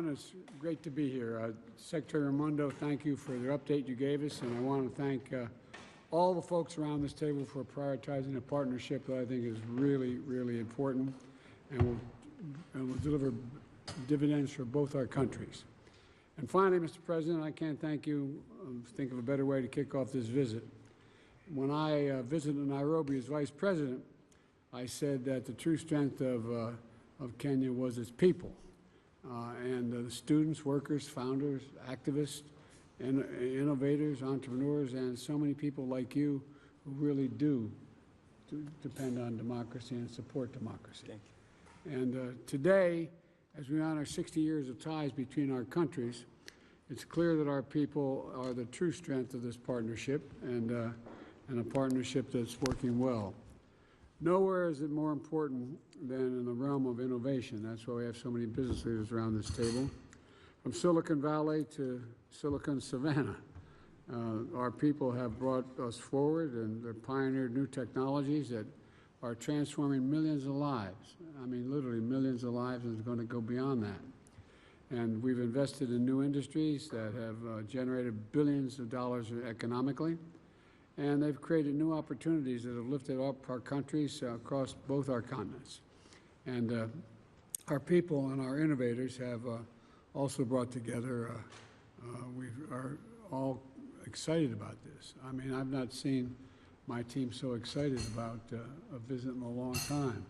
everyone. It's great to be here. Secretary Raimondo, thank you for the update you gave us, and I want to thank all the folks around this table for prioritizing a partnership that I think is really, really important and will deliver dividends for both our countries. And finally, Mr. President, I can't thank you, think of a better way to kick off this visit. When I visited Nairobi as Vice President, I said that the true strength of Kenya was its people. And the students, workers, founders, activists, and innovators, entrepreneurs, and so many people like you who really do depend on democracy and support democracy. Thank you. And today, as we honor 60 years of ties between our countries, it's clear that our people are the true strength of this partnership and a partnership that's working well. Nowhere is it more important than in the realm of innovation. That's why we have so many business leaders around this table. From Silicon Valley to Silicon Savannah, our people have brought us forward and they've pioneered new technologies that are transforming millions of lives. I mean, literally millions of lives, and it's going to go beyond that. And we've invested in new industries that have generated billions of dollars economically. And they've created new opportunities that have lifted up our countries across both our continents. And our people and our innovators have also brought together, we are all excited about this. I mean, I've not seen my team so excited about a visit in a long time.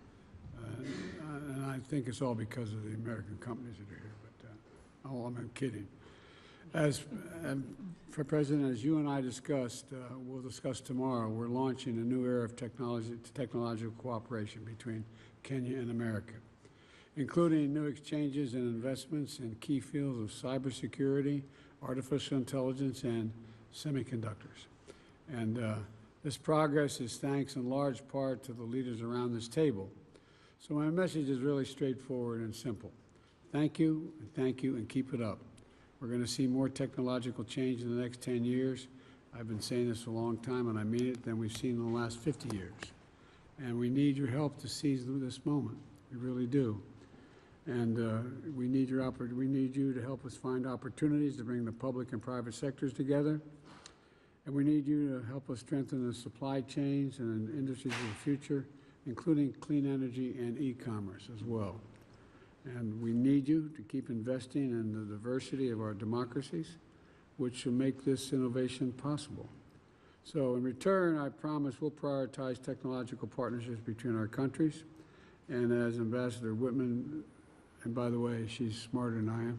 And I think it's all because of the American companies that are here, but I'm kidding. For President, as you and I discussed, we'll discuss tomorrow, we're launching a new era of technological cooperation between Kenya and America, including new exchanges and investments in key fields of cybersecurity, artificial intelligence, and semiconductors. And this progress is thanks in large part to the leaders around this table. So my message is really straightforward and simple. Thank you, and keep it up. We're going to see more technological change in the next 10 years. I've been saying this a long time, and I mean it, than we've seen in the last 50 years. And we need your help to seize this moment. We really do. And we need you to help us find opportunities to bring the public and private sectors together. And we need you to help us strengthen the supply chains and industries of the future, including clean energy and e-commerce as well. And we need you to keep investing in the diversity of our democracies, which will make this innovation possible. So in return, I promise we'll prioritize technological partnerships between our countries. And as Ambassador Whitman, and by the way, she's smarter than I am.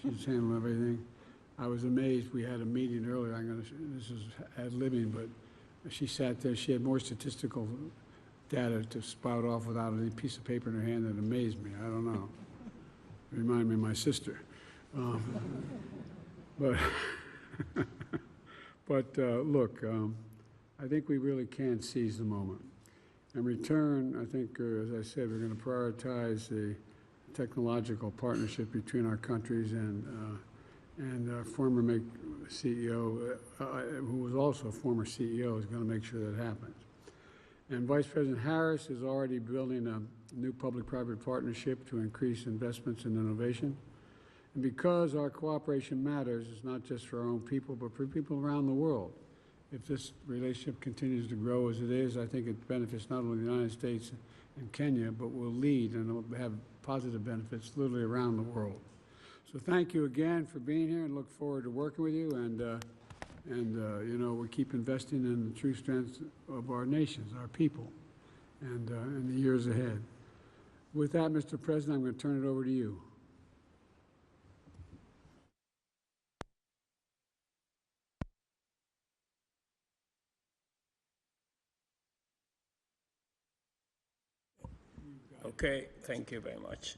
She's handling everything. I was amazed. We had a meeting earlier. This is ad-libbing, but she sat there. She had more statistical data to spout off without any piece of paper in her hand that amazed me. I don't know. It reminded me of my sister. Look, I think we really can seize the moment. In return, I think, as I said, we're going to prioritize the technological partnership between our countries, and our former CEO, who was also a former CEO, is going to make sure that happens. And Vice President Harris is already building a new public-private partnership to increase investments in innovation. And because our cooperation matters, it's not just for our own people, but for people around the world. If this relationship continues to grow as it is, I think it benefits not only the United States and Kenya, but will lead and will have positive benefits literally around the world. So thank you again for being here, and look forward to working with you. You know, we keep investing in the true strengths of our nations, our people, and in the years ahead. With that, Mr. President, I'm going to turn it over to you. Okay, thank you very much.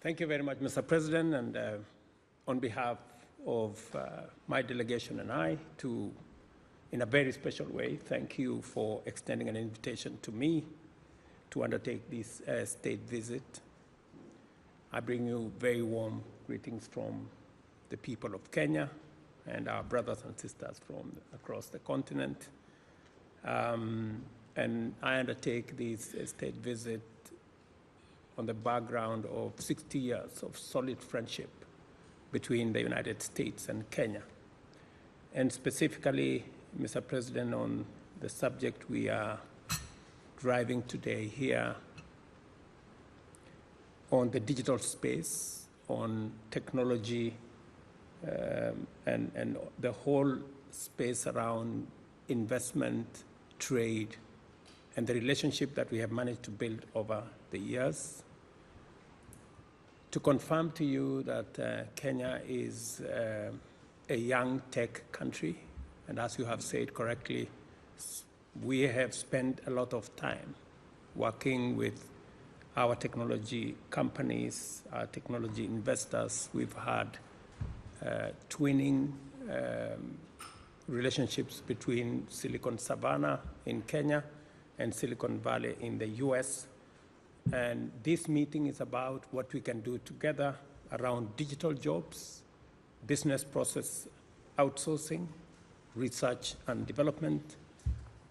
Thank you very much, Mr. President, and on behalf of my delegation and I, in a very special way, thank you for extending an invitation to me to undertake this state visit. I bring you very warm greetings from the people of Kenya and our brothers and sisters from across the continent. And I undertake this state visit on the background of 60 years of solid friendship between the United States and Kenya. And specifically, Mr. President, on the subject we are driving today here on the digital space, on technology, and the whole space around investment, trade, and the relationship that we have managed to build over the years. To confirm to you that Kenya is a young tech country, and as you have said correctly, we have spent a lot of time working with our technology companies, our technology investors. We've had twinning relationships between Silicon Savannah in Kenya and Silicon Valley in the US. And this meeting is about what we can do together around digital jobs, business process outsourcing, research and development.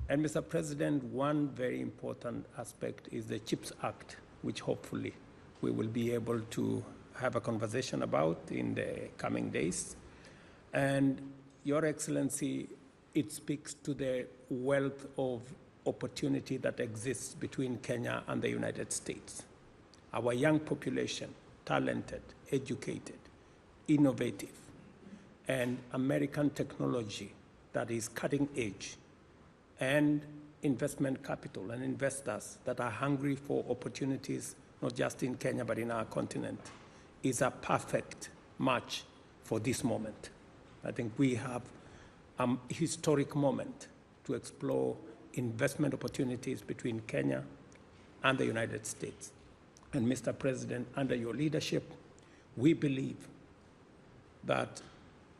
And Mr. President, one very important aspect is the CHIPS Act, which hopefully we will be able to have a conversation about in the coming days. And Your Excellency, it speaks to the wealth of opportunity that exists between Kenya and the United States. Our young population, talented, educated, innovative, and American technology that is cutting edge, and investment capital and investors that are hungry for opportunities, not just in Kenya, but in our continent, is a perfect match for this moment. I think we have a historic moment to explore investment opportunities between Kenya and the United States. And Mr. President, under your leadership, we believe that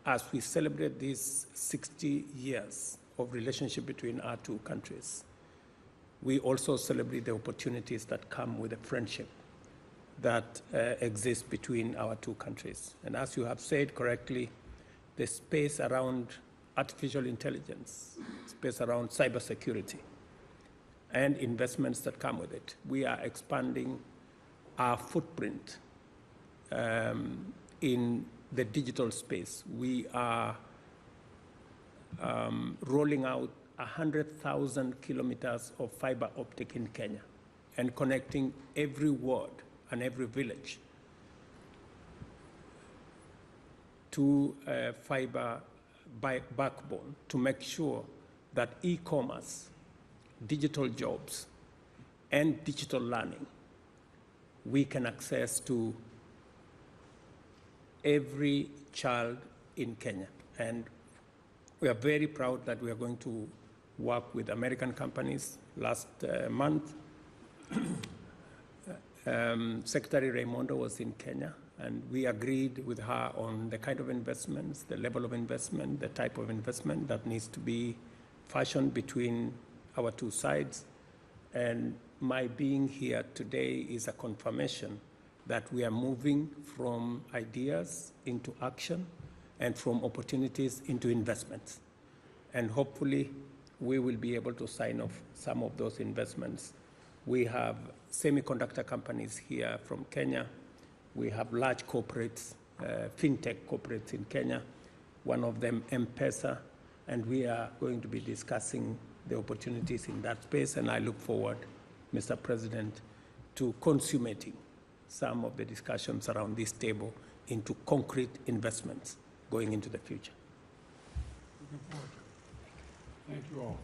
as we celebrate these 60 years of relationship between our two countries, we also celebrate the opportunities that come with the friendship that exists between our two countries. And as you have said correctly, the space around artificial intelligence, space around cybersecurity, and investments that come with it. We are expanding our footprint in the digital space. We are rolling out 100,000 kilometers of fiber optic in Kenya and connecting every ward and every village to a fiber backbone to make sure that e-commerce, digital jobs, and digital learning, we can access to every child in Kenya. And we are very proud that we are going to work with American companies. Last month, Secretary Raimondo was in Kenya, and we agreed with her on the kind of investments, the level of investment, the type of investment that needs to be fashioned between our two sides. And my being here today is a confirmation that we are moving from ideas into action and from opportunities into investments. And hopefully, we will be able to sign off some of those investments. We have semiconductor companies here from Kenya. We have large corporates, fintech corporates in Kenya, one of them M-Pesa, and we are going to be discussing the opportunities in that space, and I look forward, Mr. President, to consummating some of the discussions around this table into concrete investments going into the future. Looking forward to it. Thank you all.